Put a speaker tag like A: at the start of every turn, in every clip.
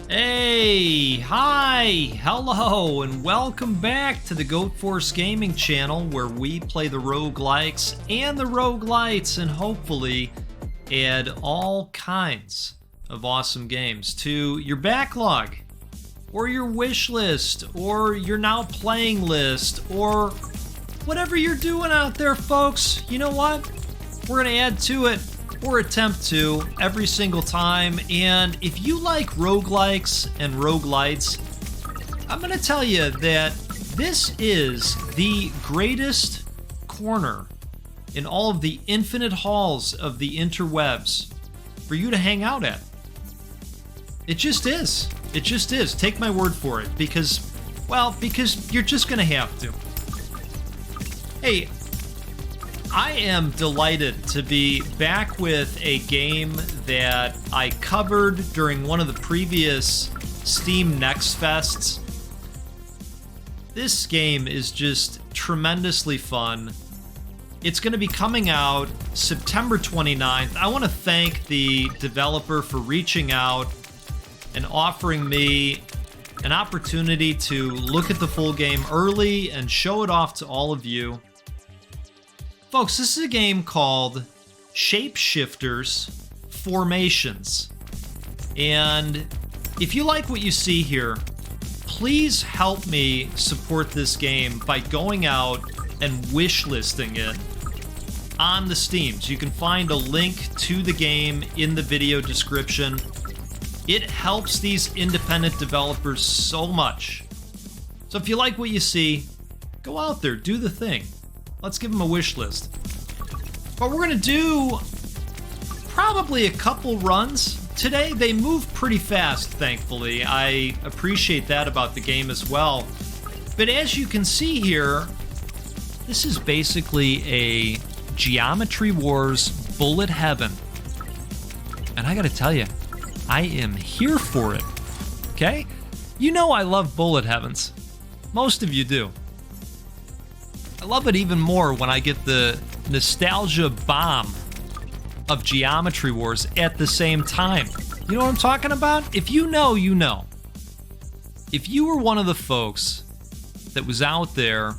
A: Hey, hi, hello, and welcome back to the Goat Force Gaming channel where we play the roguelikes and the roguelites and hopefully add all kinds of awesome games to your backlog or your wish list or your now playing list or whatever you're doing out there, folks. You know what? We're going to add to it, or attempt to, every single time. And if you like roguelikes and roguelites, I'm going to tell you that this is the greatest corner in all of the infinite halls of the interwebs for you to hang out at. It just is. It just is. Take my word for it, because you're just going to have to. Hey, I am delighted to be back with a game that I covered during one of the previous Steam Next Fests. This game is just tremendously fun. It's going to be coming out September 29th. I want to thank the developer for reaching out and offering me an opportunity to look at the full game early and show it off to all of you. Folks, this is a game called Shapeshifters Formations. And if you like what you see here, please help me support this game by going out and wishlisting it on the Steams. You can find a link to the game in the video description. It helps these independent developers so much. So if you like what you see, go out there, do the thing. Let's give them a wish list. But we're going to do probably a couple runs today. They move pretty fast, thankfully. I appreciate that about the game as well. But as you can see here, this is basically a Geometry Wars bullet heaven. And I got to tell you, I am here for it. Okay? You know I love bullet heavens. Most of you do. I love it even more when I get the nostalgia bomb of Geometry Wars at the same time. You know what I'm talking about? If you know, you know. If you were one of the folks that was out there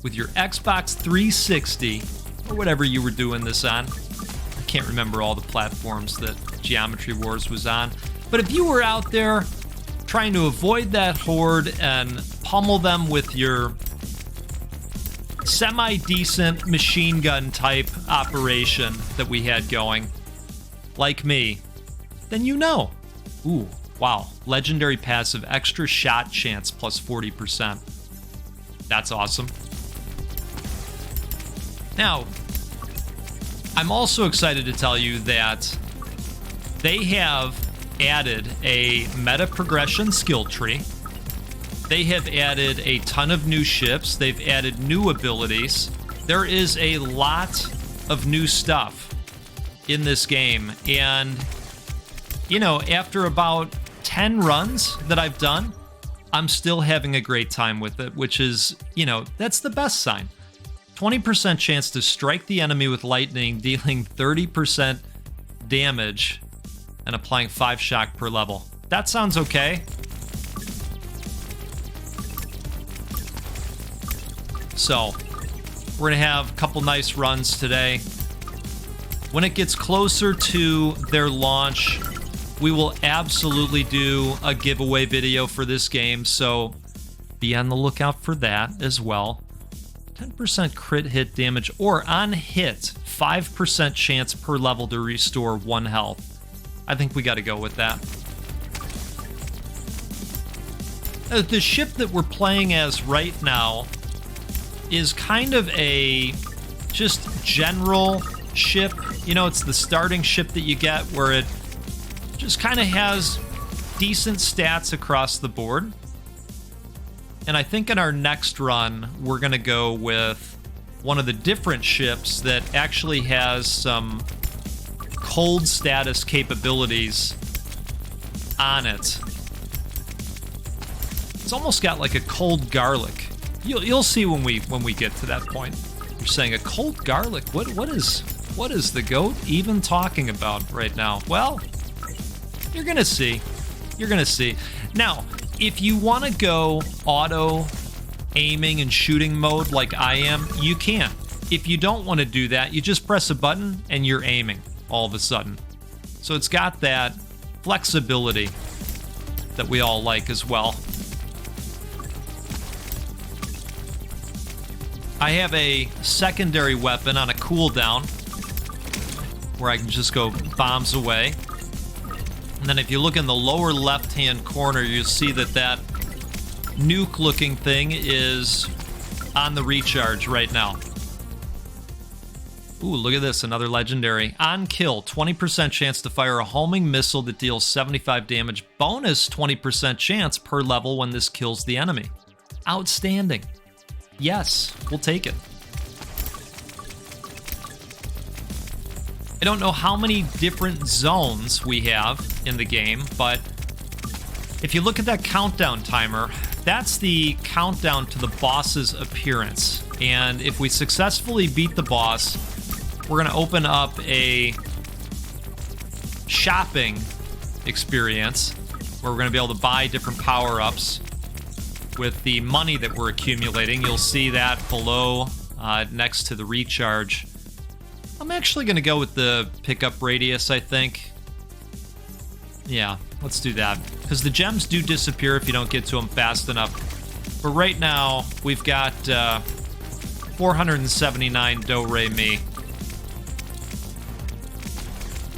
A: with your Xbox 360 or whatever you were doing this on, I can't remember all the platforms that Geometry Wars was on, but if you were out there trying to avoid that horde and pummel them with your semi-decent machine gun type operation that we had going, like me, then you know. Ooh, wow. Legendary passive, extra shot chance plus 40%. That's awesome. Now, I'm also excited to tell you that they have added a meta progression skill tree. They have added a ton of new ships. They've added new abilities. There is a lot of new stuff in this game. And, you know, after about 10 runs that I've done, I'm still having a great time with it, which is, you know, that's the best sign. 20% chance to strike the enemy with lightning, dealing 30% damage and applying 5 shock per level. That sounds okay. So, we're going to have a couple nice runs today. When it gets closer to their launch, we will absolutely do a giveaway video for this game, so be on the lookout for that as well. 10% crit hit damage, or on hit, 5% chance per level to restore 1 health. I think we got to go with that. The ship that we're playing as right now is kind of a just general ship. You know, it's the starting ship that you get where it just kind of has decent stats across the board. And I think in our next run, we're going to go with one of the different ships that actually has some cold status capabilities on it. It's almost got like a cold garlic. You'll see when we get to that point. You're saying a cold garlic. What is the goat even talking about right now? Well, You're gonna see. You're gonna see. Now, if you want to go auto aiming and shooting mode like I am, you can. If you don't want to do that, you just press a button and you're aiming all of a sudden. So it's got that flexibility that we all like as well. I have a secondary weapon on a cooldown where I can just go bombs away. And then if you look in the lower left-hand corner, you'll see that that nuke-looking thing is on the recharge right now. Ooh, look at this, another legendary. On kill, 20% chance to fire a homing missile that deals 75 damage. Bonus 20% chance per level when this kills the enemy. Outstanding. Yes, we'll take it. I don't know how many different zones we have in the game, but if you look at that countdown timer, that's the countdown to the boss's appearance. And if we successfully beat the boss, we're going to open up a shopping experience where we're going to be able to buy different power-ups with the money that we're accumulating. You'll see that below next to the recharge. I'm actually going to go with the pickup radius, I think. Yeah, let's do that. Because the gems do disappear if you don't get to them fast enough. But right now, we've got 479 do-re-mi.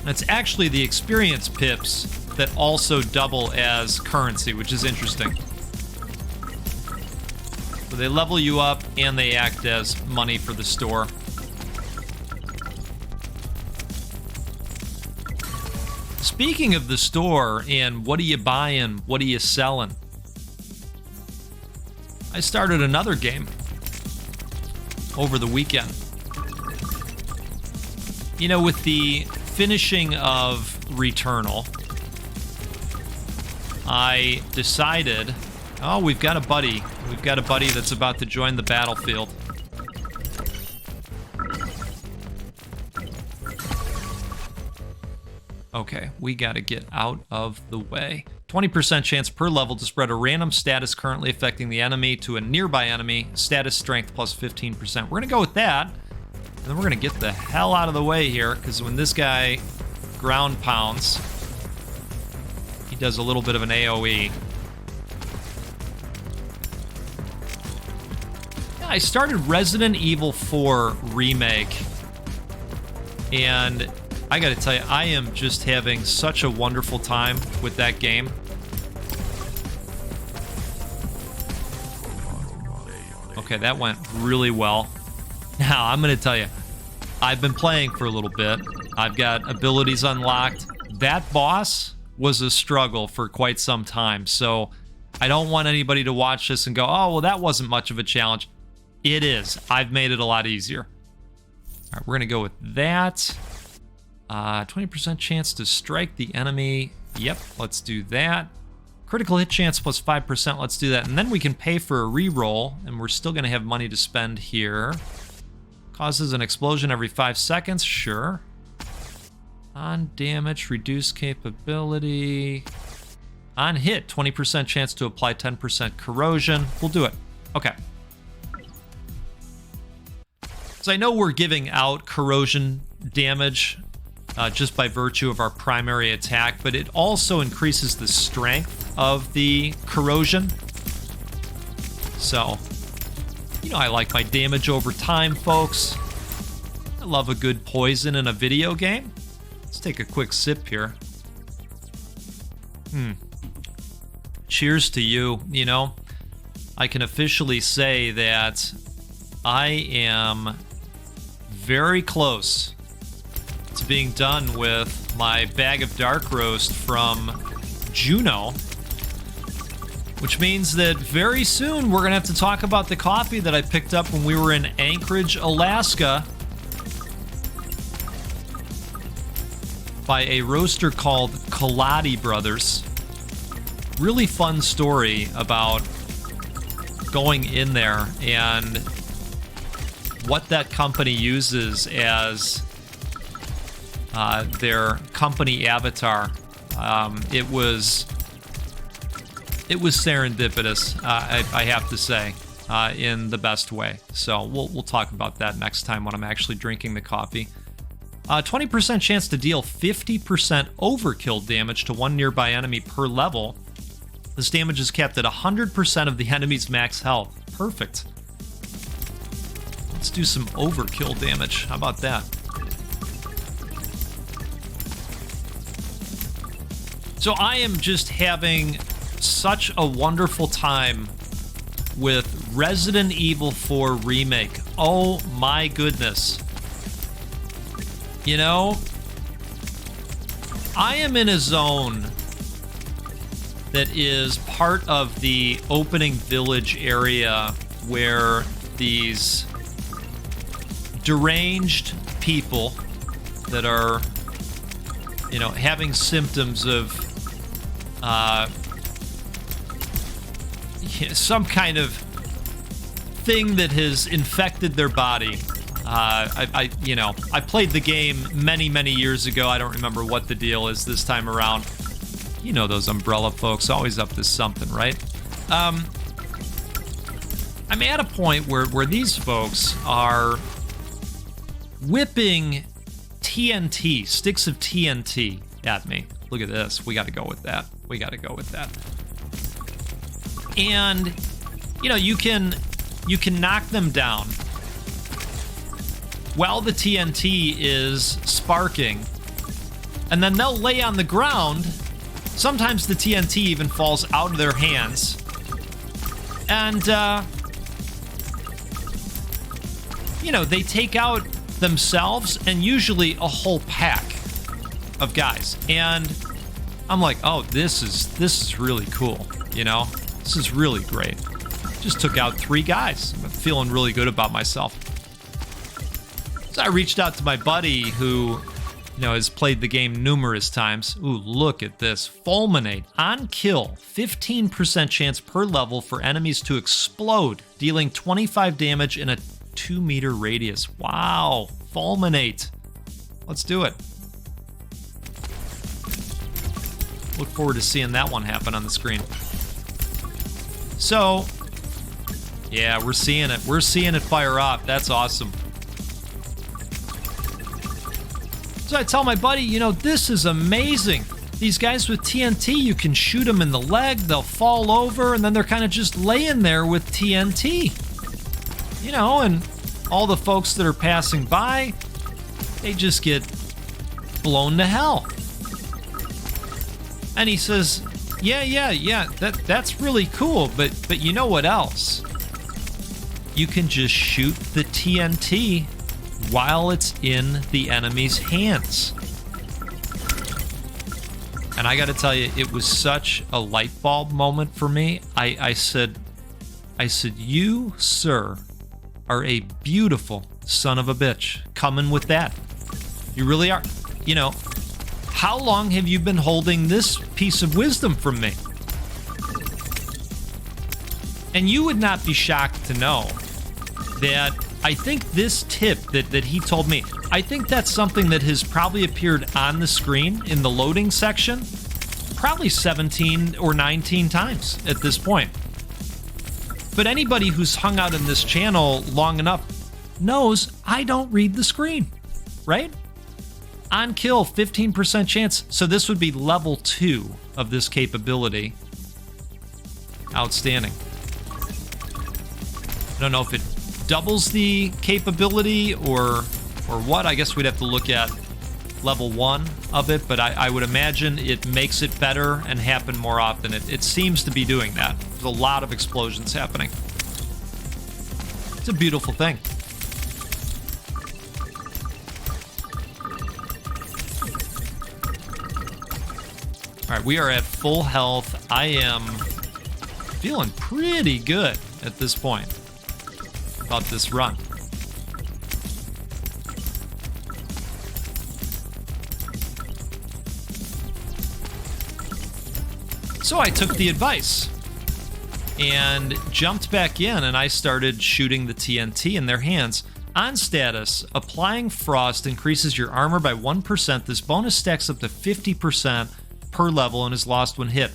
A: That's actually the experience pips that also double as currency, which is interesting. So they level you up and they act as money for the store. Speaking of the store and what are you buying, what are you selling? I started another game over the weekend. You know, with the finishing of Returnal, I decided, oh, we've got a buddy. We've got a buddy that's about to join the battlefield. Okay, we gotta get out of the way. 20% chance per level to spread a random status currently affecting the enemy to a nearby enemy. Status strength plus 15%. We're gonna go with that. And then we're gonna get the hell out of the way here, because when this guy ground pounds, he does a little bit of an AoE. Yeah, I started Resident Evil 4 Remake, and I gotta tell you, I am just having such a wonderful time with that game. Okay, that went really well. Now, I'm gonna tell you, I've been playing for a little bit. I've got abilities unlocked. That boss was a struggle for quite some time, so I don't want anybody to watch this and go, oh, well, that wasn't much of a challenge. It is. I've made it a lot easier. All right, we're gonna go with that. 20% chance to strike the enemy. Yep, let's do that. Critical hit chance plus 5%. Let's do that. And then we can pay for a reroll, and we're still going to have money to spend here. Causes an explosion every 5 seconds. Sure. On damage, reduce capability. On hit, 20% chance to apply 10% corrosion. We'll do it. Okay. So I know we're giving out corrosion damage just by virtue of our primary attack, but it also increases the strength of the corrosion. So, you know, I like my damage over time, folks. I love a good poison in a video game. Let's take a quick sip here. Cheers to you. You know, I can officially say that I am very close to being done with my bag of dark roast from Juno, which means that very soon we're gonna have to talk about the coffee that I picked up when we were in Anchorage, Alaska, by a roaster called Kaladi Brothers. Really fun story about going in there and what that company uses as their company avatar It was serendipitous, I have to say, in the best way. So we'll talk about that next time when I'm actually drinking the coffee. 20% chance to deal 50% overkill damage to one nearby enemy per level. This damage is capped at 100% of the enemy's max health. Perfect. Let's do some overkill damage. How about that? So I am just having such a wonderful time with Resident Evil 4 Remake. Oh my goodness. You know, I am in a zone that is part of the opening village area where these deranged people that are, you know, having symptoms of some kind of thing that has infected their body. I played the game many years ago. I don't remember what the deal is this time around. You know those Umbrella folks, always up to something, right? I'm at a point where these folks are whipping TNT, sticks of TNT at me. Look at this. We got to go with that. We got to go with that. And, you know, you can knock them down while the TNT is sparking, and then they'll lay on the ground. Sometimes the TNT even falls out of their hands, and you know, they take out themselves and usually a whole pack of guys. And I'm like, oh, this is really cool. You know, this is really great. Just took out 3 guys. I'm feeling really good about myself. So I reached out to my buddy who, you know, has played the game numerous times. Ooh, look at this. Fulminate. On kill, 15% chance per level for enemies to explode, dealing 25 damage in a 2-meter radius. Wow. Fulminate. Let's do it. Look forward to seeing that one happen on the screen. So, yeah, we're seeing it. We're seeing it fire up. That's awesome. So I tell my buddy, you know, this is amazing. These guys with TNT, you can shoot them in the leg, they'll fall over, and then they're kind of just laying there with TNT. You know, and all the folks that are passing by, they just get blown to hell. And he says, yeah, that's really cool, but you know what else? You can just shoot the TNT while it's in the enemy's hands. And I gotta tell you, it was such a light bulb moment for me. I said, you, sir, are a beautiful son of a bitch. Coming with that. You really are. You know, how long have you been holding this piece of wisdom from me? And you would not be shocked to know that I think this tip that he told me, I think that's something that has probably appeared on the screen in the loading section probably 17 or 19 times at this point. But anybody who's hung out in this channel long enough knows I don't read the screen, right? On kill, 15% chance. So this would be level 2 of this capability. Outstanding. I don't know if it doubles the capability or what. I guess we'd have to look at level 1 of it, but I would imagine it makes it better and happen more often. It seems to be doing that. There's a lot of explosions happening. It's a beautiful thing. All right, we are at full health. I am feeling pretty good at this point about this run. So I took the advice and jumped back in, and I started shooting the TNT in their hands. On status, applying frost increases your armor by 1%. This bonus stacks up to 50% per level and is lost when hit.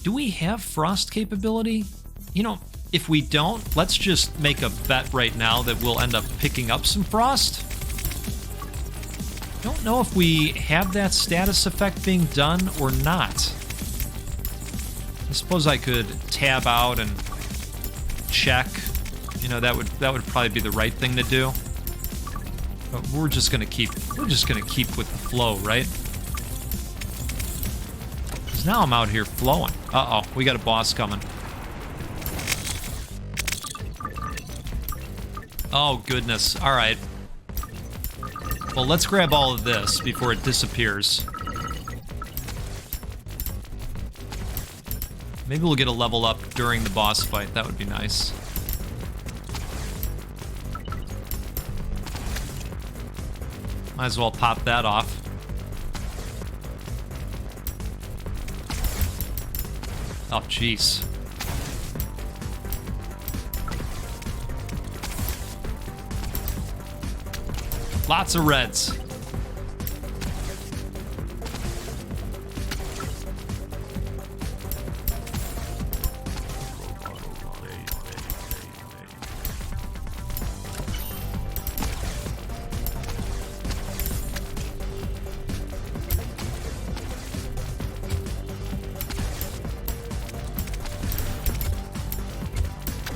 A: Do we have frost capability? You know, if we don't, let's just make a bet right now that we'll end up picking up some frost. Don't know if we have that status effect being done or not. I suppose I could tab out and check. You know, that would probably be the right thing to do. But we're just gonna keep with the flow, right? Because now I'm out here flowing. Uh-oh, we got a boss coming. Oh goodness, all right. Well, let's grab all of this before it disappears. Maybe we'll get a level up during the boss fight. That would be nice. Might as well pop that off. Oh, jeez. Lots of reds.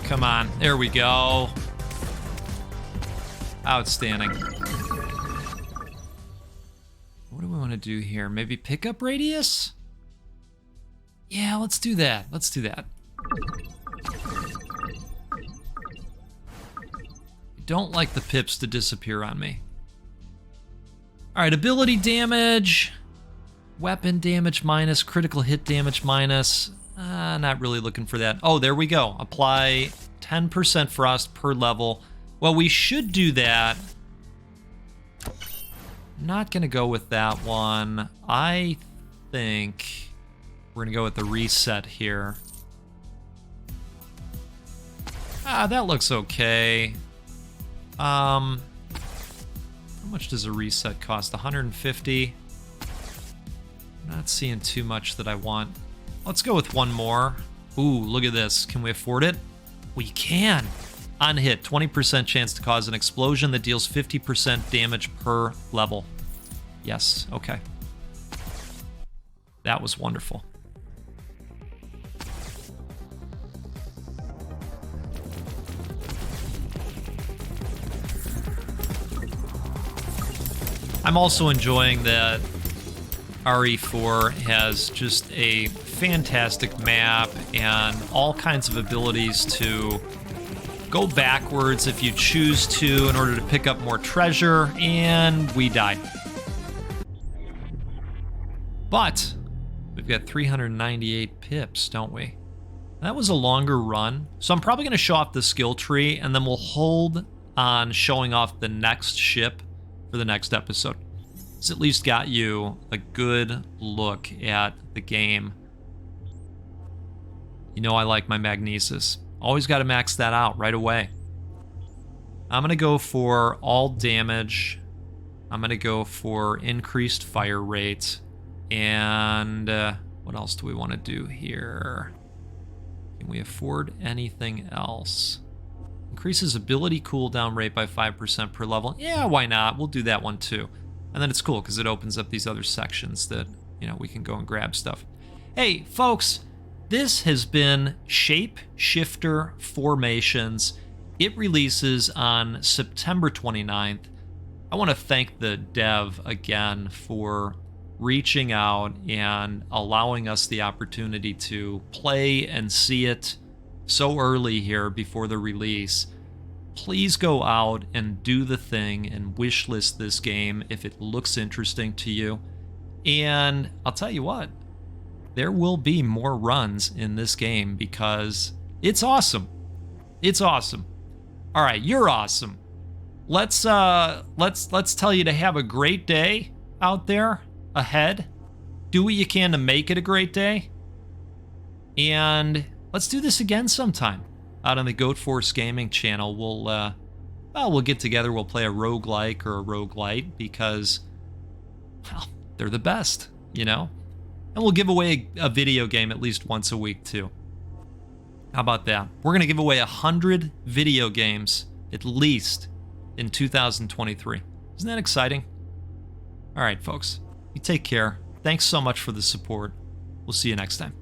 A: Come on, there we go. Outstanding. What do we want to do here? Maybe pickup radius? Yeah, let's do that. Let's do that. I don't like the pips to disappear on me. All right, ability damage, weapon damage minus, critical hit damage minus. Not really looking for that. Oh, there we go. Apply 10% frost per level. Well, we should do that. Not gonna go with that one. I think we're gonna go with the reset here. That looks okay. How much does a reset cost? 150. Not seeing too much that I want. Let's go with one more. Ooh, look at this. Can we afford it? We can. On hit, 20% chance to cause an explosion that deals 50% damage per level. Yes, okay. That was wonderful. I'm also enjoying that RE4 has just a fantastic map and all kinds of abilities to go backwards if you choose to in order to pick up more treasure, and we die. But we've got 398 pips, don't we? That was a longer run, so I'm probably going to show off the skill tree, and then we'll hold on showing off the next ship for the next episode. It's at least got you a good look at the game. You know I like my magnesis. Always got to max that out right away. I'm going to go for all damage. I'm going to go for increased fire rate. And what else do we want to do here? Can we afford anything else? Increases ability cooldown rate by 5% per level. Yeah, why not? We'll do that one too. And then it's cool because it opens up these other sections that, you know, we can go and grab stuff. Hey, folks, this has been Shape Shifter Formations. It releases on September 29th. I want to thank the dev again for reaching out and allowing us the opportunity to play and see it so early here before the release. Please go out and do the thing and wishlist this game if it looks interesting to you. And I'll tell you what, there will be more runs in this game because it's awesome. It's awesome. All right, you're awesome. Let's tell you to have a great day out there ahead. Do what you can to make it a great day. And let's do this again sometime. Out on the Goat Force Gaming channel, we'll get together, we'll play a roguelike or a roguelite because, well, they're the best, you know? And we'll give away a video game at least once a week, too. How about that? We're going to give away 100 video games, at least, in 2023. Isn't that exciting? All right, folks. You take care. Thanks so much for the support. We'll see you next time.